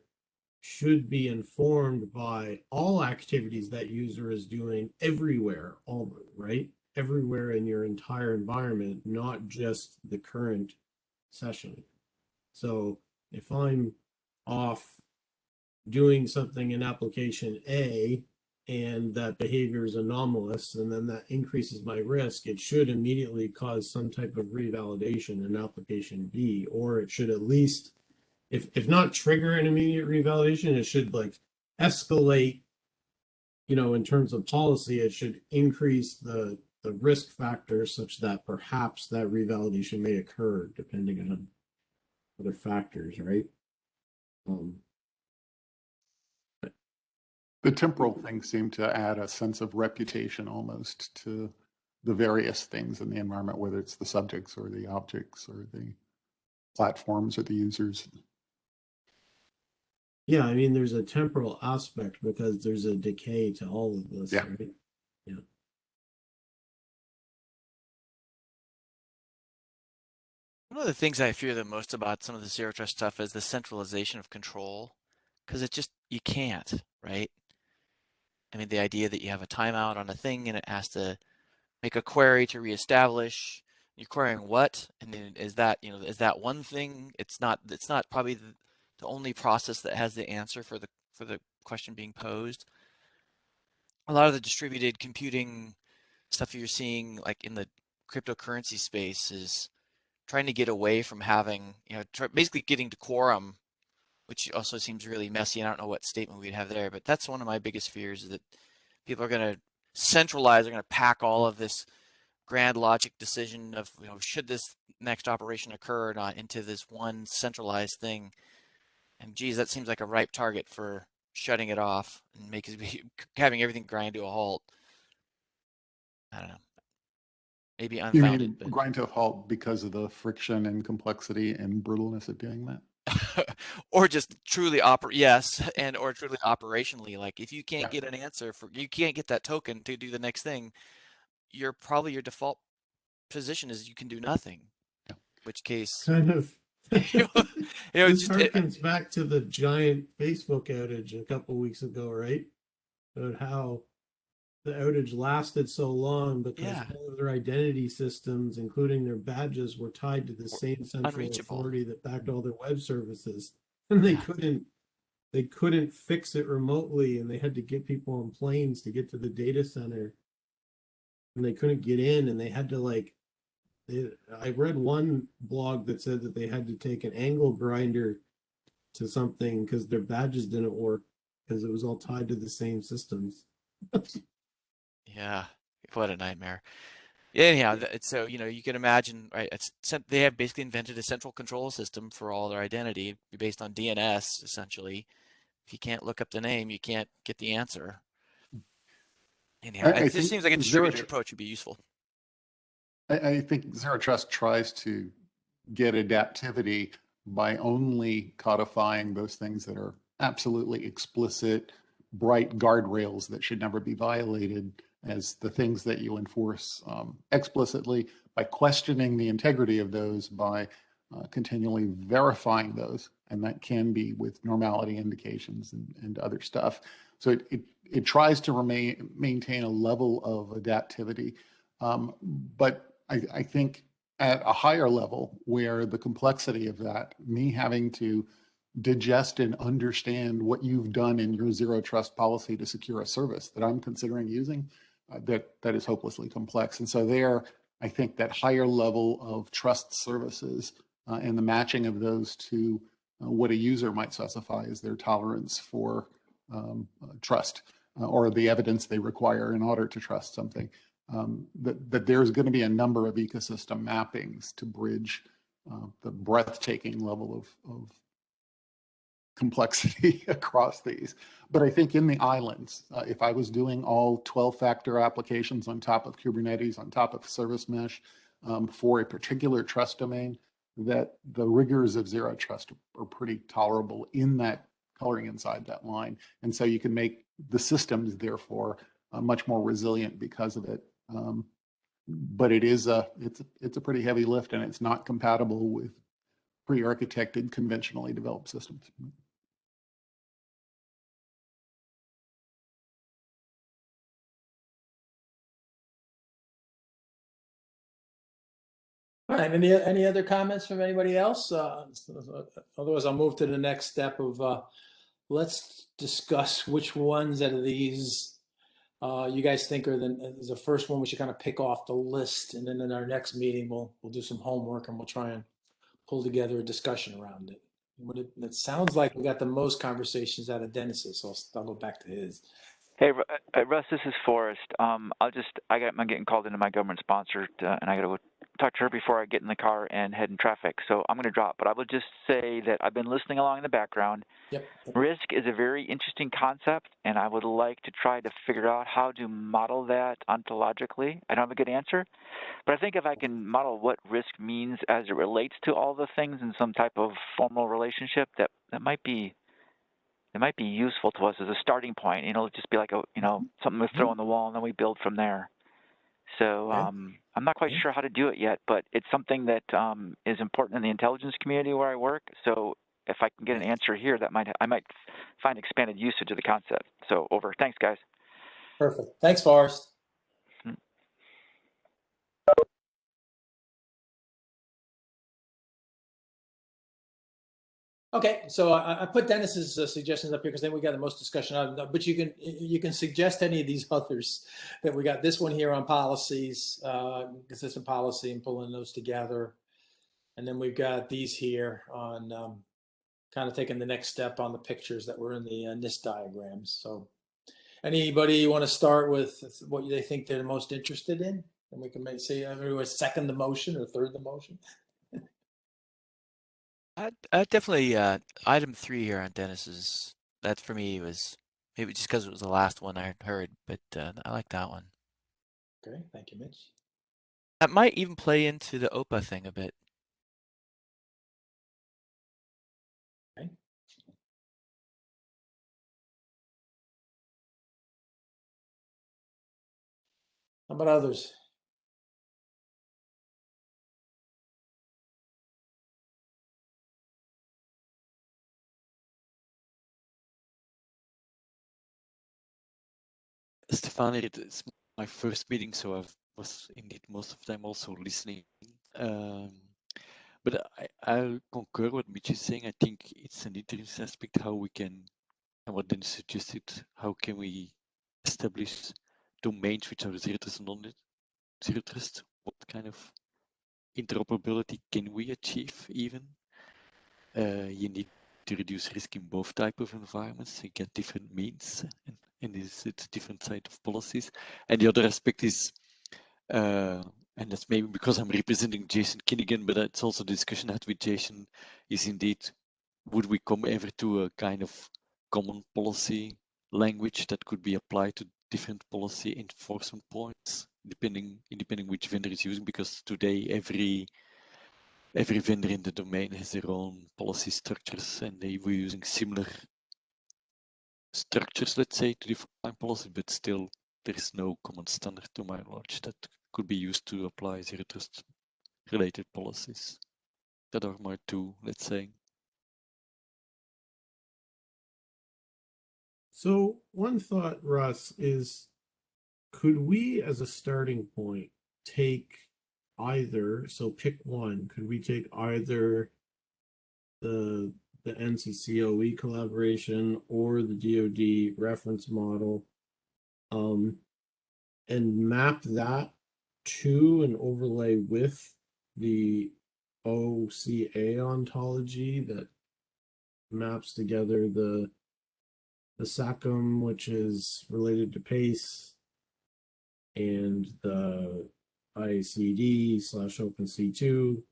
should be informed by all activities that user is doing everywhere, right? Everywhere in your entire environment, not just the current session. So if I'm off doing something in application A and that behavior is anomalous, and then that increases my risk, it should immediately cause some type of revalidation in application B, or it should at least, if not trigger an immediate revalidation, it should like escalate, in terms of policy, it should increase the risk factor such that perhaps that revalidation may occur depending on other factors, right? The temporal things seem to add a sense of reputation almost to the various things in the environment, whether it's the subjects or the objects or the platforms or the users. Yeah, I mean, there's a temporal aspect because there's a decay to all of this, Yeah. right? Yeah. One of the things I fear the most about some of the zero trust stuff is the centralization of control, because you can't, right? I mean, the idea that you have a timeout on a thing and it has to make a query to reestablish. You're querying what? And then is that one thing? It's not probably the only process that has the answer for the question being posed. A lot of the distributed computing stuff you're seeing, like in the cryptocurrency space is trying to get away from having, basically getting to quorum, which also seems really messy. I don't know what statement we'd have there, but that's one of my biggest fears, is that people are going to centralize, they're going to pack all of this grand logic decision of, should this next operation occur or not into this one centralized thing. And geez, that seems like a ripe target for shutting it off and having everything grind to a halt. I don't know. Maybe You unfounded, mean but grind to a halt because of the friction and complexity and brittleness of doing that? or just truly or truly operationally, like if you can't get an answer you can't get that token to do the next thing, your default position is you can do nothing. Yeah. Which case, Kind of. This just harkens back to the giant Facebook outage a couple weeks ago, right? About how the outage lasted so long because Yeah. all of their identity systems, including their badges, were tied to the same central unreachable. authority that backed all their web services, and they couldn't fix it remotely, and they had to get people on planes to get to the data center, and they couldn't get in, and they had to I read one blog that said that they had to take an angle grinder to something because their badges didn't work because it was all tied to the same systems. Yeah, what a nightmare. Anyhow, so you can imagine, right? They have basically invented a central control system for all their identity based on DNS, essentially. If you can't look up the name, you can't get the answer. Anyhow, I it just think seems like a distributed approach would be useful. I think Zero Trust tries to get adaptivity by only codifying those things that are absolutely explicit, bright guardrails that should never be violated as the things that you enforce explicitly, by questioning the integrity of those, by continually verifying those. And that can be with normality indications and other stuff. So it tries to maintain a level of adaptivity. But I think at a higher level, where the complexity of that, me having to digest and understand what you've done in your zero trust policy to secure a service that I'm considering using, that is hopelessly complex. And so there, I think that higher level of trust services and the matching of those to what a user might specify as their tolerance for trust or the evidence they require in order to trust something. That there's going to be a number of ecosystem mappings to bridge the breathtaking level of complexity across these. But I think in the islands, if I was doing all 12-factor applications on top of Kubernetes, on top of service mesh for a particular trust domain, that the rigors of zero trust are pretty tolerable in that coloring inside that line. And so you can make the systems, therefore, much more resilient because of it. But it's a pretty heavy lift, and it's not compatible with pre-architected, conventionally developed systems. All right, any other comments from anybody else? Otherwise, I'll move to the next step of let's discuss which ones out of these you guys think are the first one we should kind of pick off the list, and then in our next meeting we'll do some homework and we'll try and pull together a discussion around it. It sounds like we got the most conversations out of Dennis's, so I'll go back to his. Hey, Russ, this is Forrest. I'm getting called into my government sponsored, and I got to go talk to her before I get in the car and head in traffic. So I'm going to drop, but I will just say that I've been listening along in the background. Yep. Risk is a very interesting concept, and I would like to try to figure out how to model that ontologically. I don't have a good answer, but I think if I can model what risk means as it relates to all the things in some type of formal relationship, that might be useful to us as a starting point. Just be like something we throw on the wall, and then we build from there. So I'm not quite sure how to do it yet, but it's something that is important in the intelligence community where I work. So if I can get an answer here, I might find expanded usage of the concept. So over. Thanks, guys. Perfect. Thanks, Forrest. Okay, so I put Dennis's suggestions up here because then we got the most discussion on them. But you can suggest any of these others that we got. This one here on policies, consistent policy, and pulling those together. And then we've got these here on kind of taking the next step on the pictures that were in the NIST diagrams. So anybody want to start with what they think they're most interested in? And we can say everyone second the motion or third the motion. I definitely item 3 here on Dennis's. That for me was maybe just because it was the last one I heard, but I like that one. Okay, thank you, Mitch. That might even play into the OPA thing a bit. Okay. How about others? Stefani, it's my first meeting, so I was indeed most of the time also listening. But I concur with Mitch is saying. I think it's an interesting aspect how we can, and what Dennis suggested, how can we establish domains which are zero trust and non-zero trust? What kind of interoperability can we achieve even? You need to reduce risk in both type of environments. You get different means, and it's different side of policies. And the other aspect is, and that's maybe because I'm representing Jason Kinnigan, but it's also the discussion I had with Jason, is indeed, would we come ever to a kind of common policy language that could be applied to different policy enforcement points, depending which vendor is using? Because today every vendor in the domain has their own policy structures, and they were using similar structures, let's say, to define policy, but still there is no common standard to my knowledge that could be used to apply zero trust related policies. That are my two, let's say. So one thought, Russ, is could we as a starting point take either, so pick one, could we take either the NCCOE collaboration or the DoD reference model, and map that to and overlay with the OCA ontology that maps together the SACM, which is related to PACE, and the ICD/OpenC2.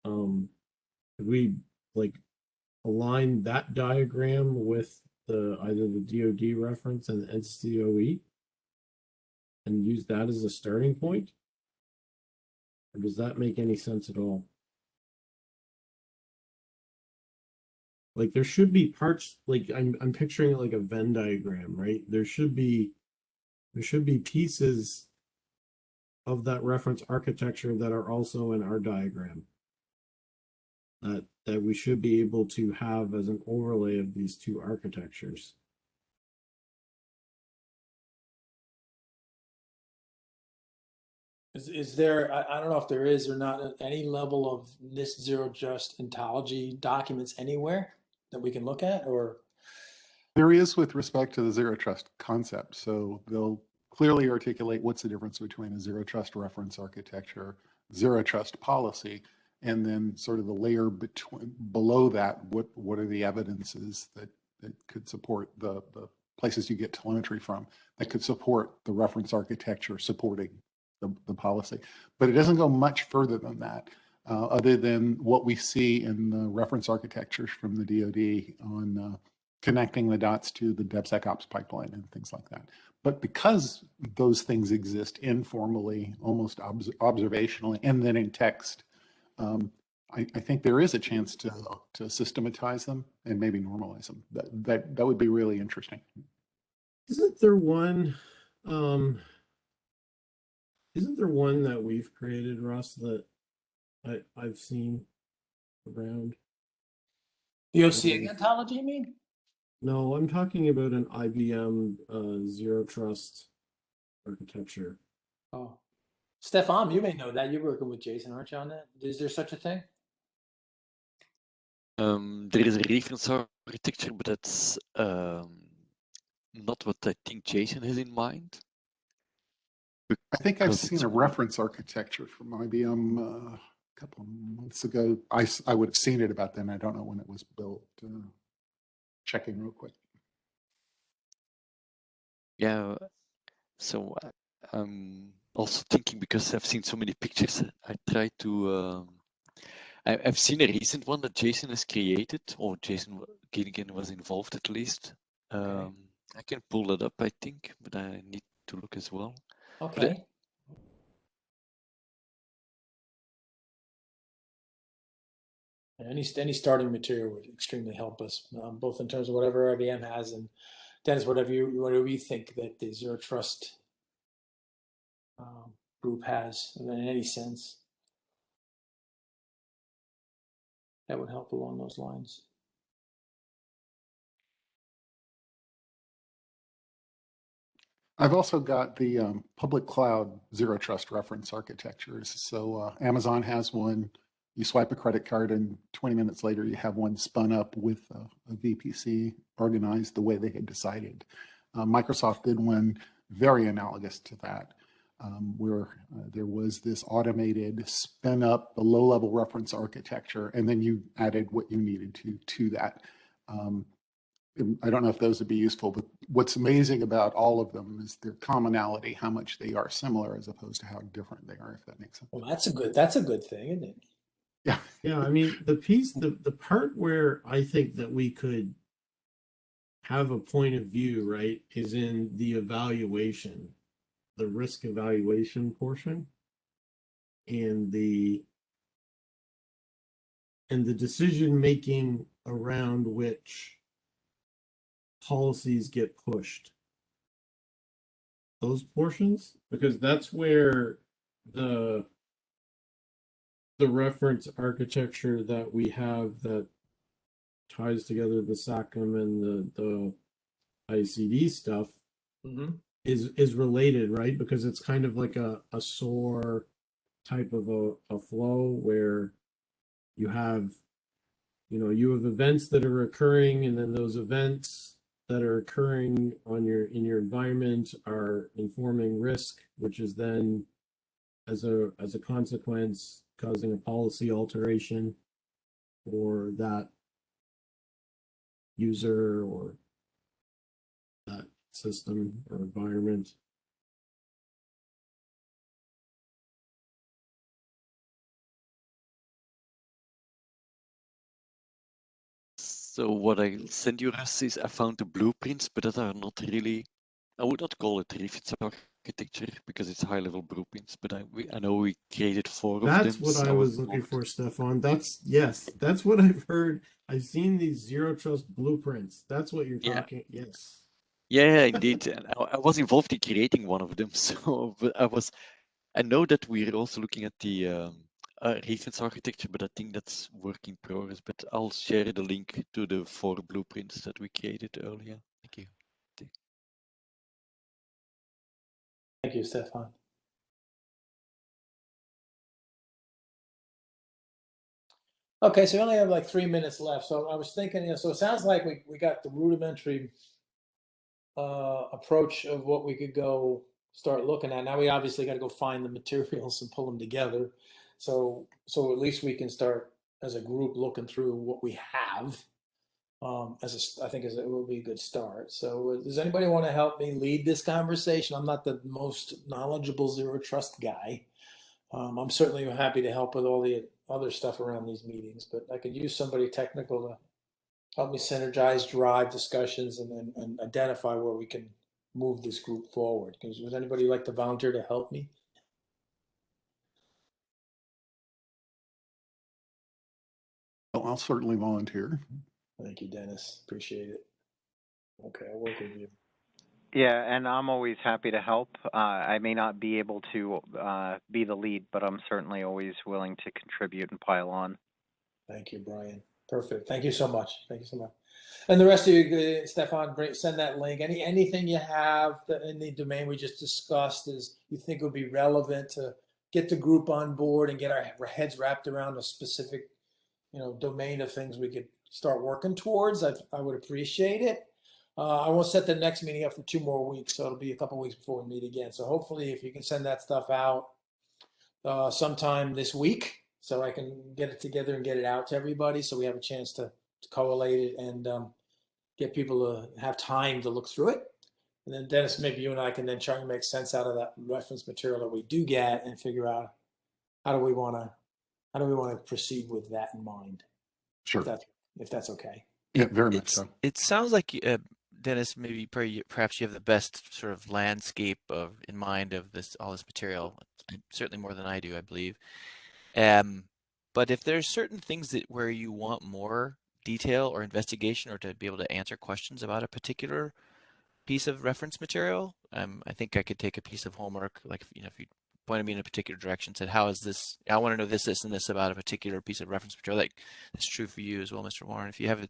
Could we like align that diagram with either the DoD reference and the NCOE and use that as a starting point? Or does that make any sense at all? Like there should be parts, like I'm picturing it like a Venn diagram, right? There should be pieces of that reference architecture that are also in our diagram that we should be able to have as an overlay of these two architectures. Is there, I don't know if there is or not, any level of NIST zero trust ontology documents anywhere that we can look at, or? There is with respect to the zero trust concept. So they'll clearly articulate what's the difference between a zero trust reference architecture, zero trust policy, and then sort of the layer below that, what are the evidences that could support the places you get telemetry from that could support the reference architecture supporting the policy. But it doesn't go much further than that, other than what we see in the reference architectures from the DoD on connecting the dots to the DevSecOps pipeline and things like that. But because those things exist informally, almost observationally, and then in text, I think there is a chance to systematize them and maybe normalize them. That would be really interesting. Isn't there one? Isn't there one that we've created, Russ, that I've seen around? The OCA ontology, you mean? No, I'm talking about an IBM zero trust architecture. Oh, Stefan, you may know that. You're working with Jason, aren't you, on that? Is there such a thing? There is a reference architecture, but that's not what I think Jason has in mind. I think I've Because seen it's a reference architecture from IBM a couple of months ago. I would have seen it about then. I don't know when it was built. Checking real quick. yeah. So I'm also thinking, because I've seen so many pictures, I try to. I've seen a recent one that Jason has created, or Jason Gilligan was involved at least. Okay. I can pull that up, I think, but I need to look as well. Okay. Any starting material would extremely help us, both in terms of whatever IBM has, and Dennis, whatever you think that the Zero Trust group has in any sense, that would help along those lines. I've also got the public cloud Zero Trust reference architectures. So Amazon has one. You swipe a credit card, and 20 minutes later, you have one spun up with a VPC organized the way they had decided. Microsoft did one very analogous to that, where there was this automated spin up a low-level reference architecture, and then you added what you needed to that. I don't know if those would be useful, but what's amazing about all of them is their commonality, how much they are similar as opposed to how different they are, if that makes sense. Well, that's a good thing, isn't it? Yeah. Yeah, I mean, the part where I think that we could have a point of view, right, is in the evaluation, the risk evaluation portion, and the decision making around which policies get pushed. Those portions, because that's where the reference architecture that we have that ties together the SACM and the ICD stuff is related, right? Because it's kind of like a SOAR type of a flow where you have events that are occurring, and then those events that are occurring in your environment are informing risk, which is then as a consequence causing a policy alteration for that user or that system or environment. So what I send you, Russ, is I found the blueprints, but that are not really, I would not call it reference architecture because it's high-level blueprints, but I know we created 4 of them. That's what I was looking for, Stefan. That's what I've heard. I've seen these Zero Trust blueprints. That's what you're talking. Yes. Yeah, indeed. And I was involved in creating one of them. So, but I know that we're also looking at the reference architecture, but I think that's work in progress. But I'll share the link to the 4 blueprints that we created earlier. Thank you. Thank you, Stefan. Okay, so we only have like 3 minutes left. So I was thinking, so it sounds like we got the rudimentary approach of what we could go start looking at. Now we obviously got to go find the materials and pull them together. So at least we can start as a group looking through what we have. I think it will be a good start. So does anybody want to help me lead this conversation? I'm not the most knowledgeable Zero Trust guy. I'm certainly happy to help with all the other stuff around these meetings, but I could use somebody technical to help me synergize, drive discussions, and identify where we can move this group forward. Would anybody like to volunteer to help me? Well, I'll certainly volunteer. Thank you, Dennis. Appreciate it. Okay, I'll work with you. Yeah, and I'm always happy to help. I may not be able to be the lead, but I'm certainly always willing to contribute and pile on. Thank you, Brian. Perfect. Thank you so much. Thank you so much. And the rest of you, Stefan, send that link. Anything you have in the domain we just discussed is you think would be relevant to get the group on board and get our heads wrapped around a specific domain of things we could start working towards, I would appreciate it. I will set the next meeting up for 2 more weeks, so it'll be a couple weeks before we meet again. So hopefully, if you can send that stuff out sometime this week, so I can get it together and get it out to everybody, so we have a chance to collate it and get people to have time to look through it. And then Dennis, maybe you and I can then try and make sense out of that reference material that we do get and figure out how do we want to proceed with that in mind. Sure. If that's okay. Yeah, very much so. It sounds like Dennis, maybe perhaps you have the best sort of landscape in mind of all this material. Certainly more than I do, I believe. But if there's certain things where you want more detail or investigation, or to be able to answer questions about a particular piece of reference material, I think I could take a piece of homework, like if you pointed me in a particular direction, said, "How is this? I want to know this, this, and this about a particular piece of reference material." That's true for you as well, Mr. Warren. If you have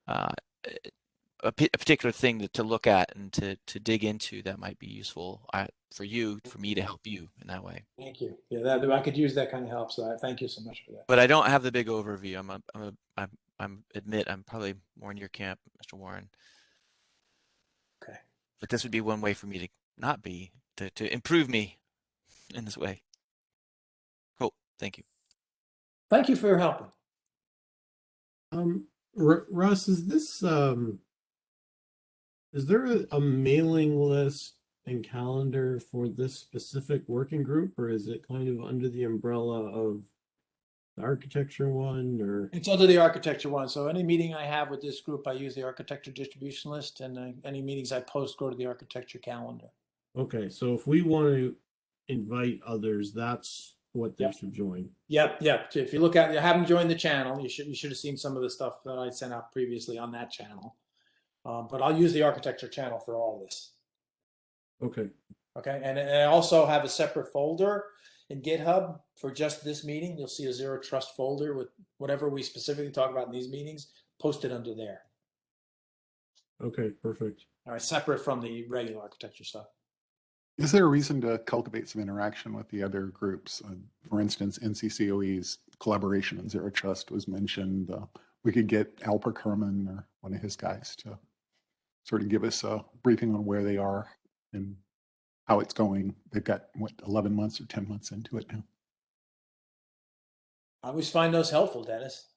a particular thing to look at and to dig into, that might be useful for me to help you in that way. Thank you. Yeah, I could use that kind of help. So I thank you so much for that. But I don't have the big overview. I'm probably more in your camp, Mr. Warren. Okay. But this would be one way for me to not be to improve me in this way. Cool. Thank you. Thank you for helping. Russ, is there a mailing list and calendar for this specific working group, or is it kind of under the umbrella of the architecture one? Or it's under the architecture one. So any meeting I have with this group, I use the architecture distribution list, and any meetings I post go to the architecture calendar. Okay, so if we want to invite others, that's what they Yep. should join. Yep. So if you look at, you haven't joined the channel, you should have seen some of the stuff that I sent out previously on that channel. But I'll use the architecture channel for all this. Okay. Okay, and I also have a separate folder in GitHub for just this meeting. You'll see a Zero Trust folder with whatever we specifically talk about in these meetings posted under there. Okay, perfect. All right, separate from the regular architecture stuff. Is there a reason to cultivate some interaction with the other groups? For instance, NCCOE's collaboration on Zero Trust was mentioned. We could get Alper Kerman or one of his guys to sort of give us a briefing on where they are and how it's going. They've got, 11 months or 10 months into it now. I always find those helpful, Dennis.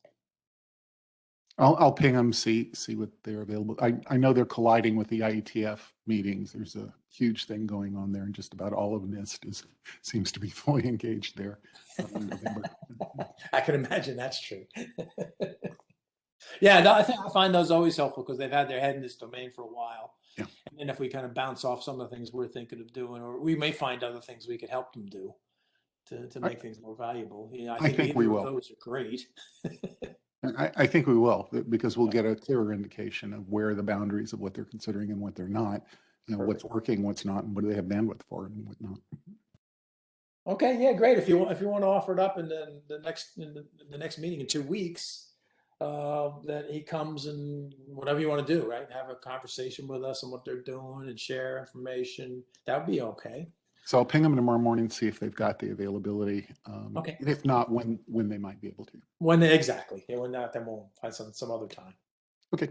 I'll ping them, see what they're available. I know they're colliding with the IETF meetings. There's a huge thing going on there, and just about all of NIST seems to be fully engaged there in November. I can imagine that's true. Yeah, I find those always helpful because they've had their head in this domain for a while. Yeah. And then if we kind of bounce off some of the things we're thinking of doing, or we may find other things we could help them do to make things more valuable. Yeah, I think we either will. of those are great. I think we will, because we'll get a clearer indication of where the boundaries of what they're considering and what they're not, what's working, what's not, and what do they have bandwidth for and whatnot. Okay, yeah, great. If you want to offer it up in the next meeting in 2 weeks, that he comes and whatever you want to do, right? Have a conversation with us on what they're doing and share information. That would be okay. So I'll ping them tomorrow morning, see if they've got the availability. Okay. And if not, when they might be able to. Exactly. Yeah, when not, then we'll find some other time. Okay.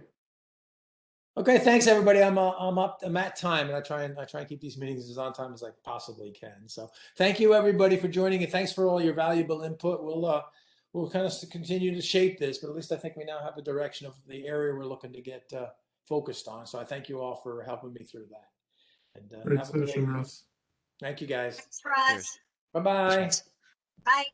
Okay, thanks everybody. I'm at time, and I try and keep these meetings as on time as I possibly can. So thank you everybody for joining, and thanks for all your valuable input. We'll kind of continue to shape this, but at least I think we now have a direction of the area we're looking to get focused on. So I thank you all for helping me through that. And Great have a session, great. Russ. Thank you guys. Thanks, Russ. Bye-bye. Bye.